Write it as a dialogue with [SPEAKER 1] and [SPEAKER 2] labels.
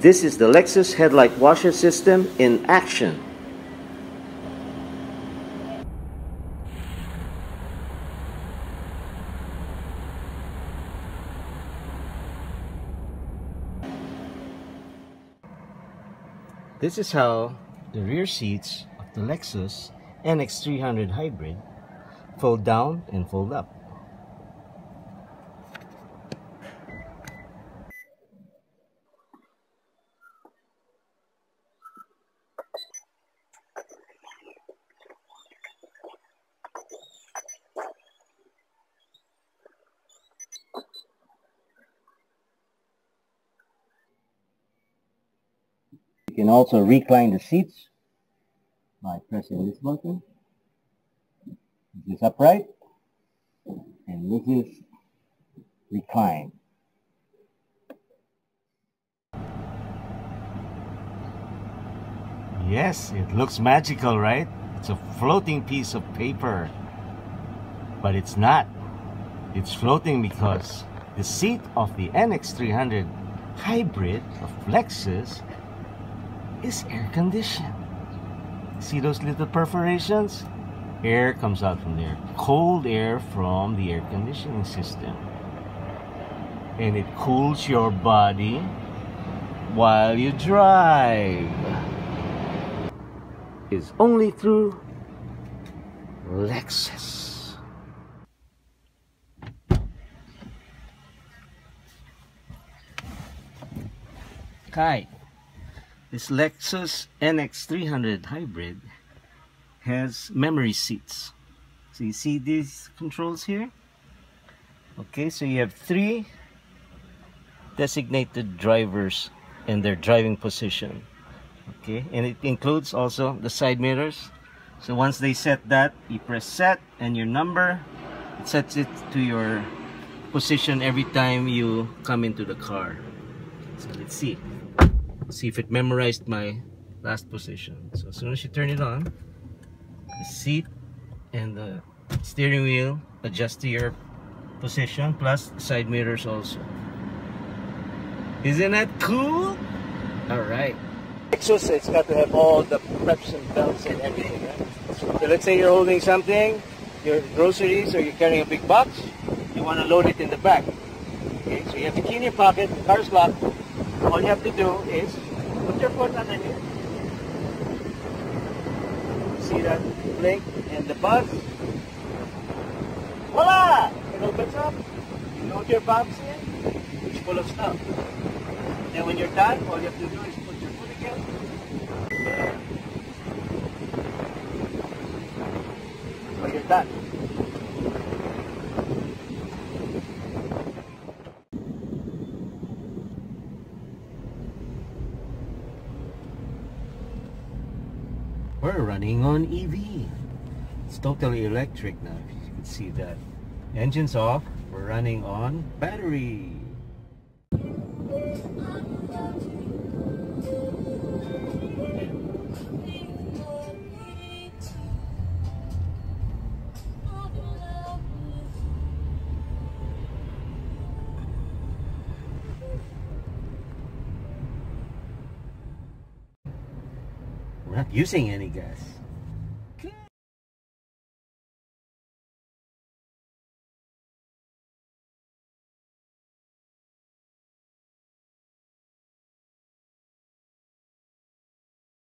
[SPEAKER 1] This is the Lexus headlight washer system in action. This is how the rear seats of the Lexus NX300 Hybrid fold down and fold up. You can also recline the seats by pressing this button. This is upright and this is recline. Yes, it looks magical, right? It's a floating piece of paper. But it's not. It's floating because the seat of the NX300 Hybrid of Lexus is air conditioned. See those little perforations? Air comes out from there. Cold air from the air conditioning system. And it cools your body while you drive. It's only through Lexus. Hi. This Lexus NX300 Hybrid has memory seats. So you see these controls here? Okay, so you have 3 designated drivers and their driving position. Okay, and it includes also the side mirrors. So once they set that, you press set and your number, it sets it to your position every time you come into the car. So let's see. See if it memorized my last position. So as soon as you turn it on, the seat and the steering wheel adjust to your position, plus the side mirrors also. Isn't that cool? Alright. Lexus, it's got to have all the preps and belts and everything, right? So let's say you're holding something, your groceries, or you're carrying a big box, you want to load it in the back. Okay, so you have the key in your pocket, the car's locked. All you have to do is put your foot underneath. See that blink and the buzz? Voila! It opens up. You load your box in, it's full of stuff. Then when you're done, all you have to do is put your foot again. So you're done. We're running on EV. It's totally electric now, if you can see that. Engine's off, we're running on battery. We're not using any gas.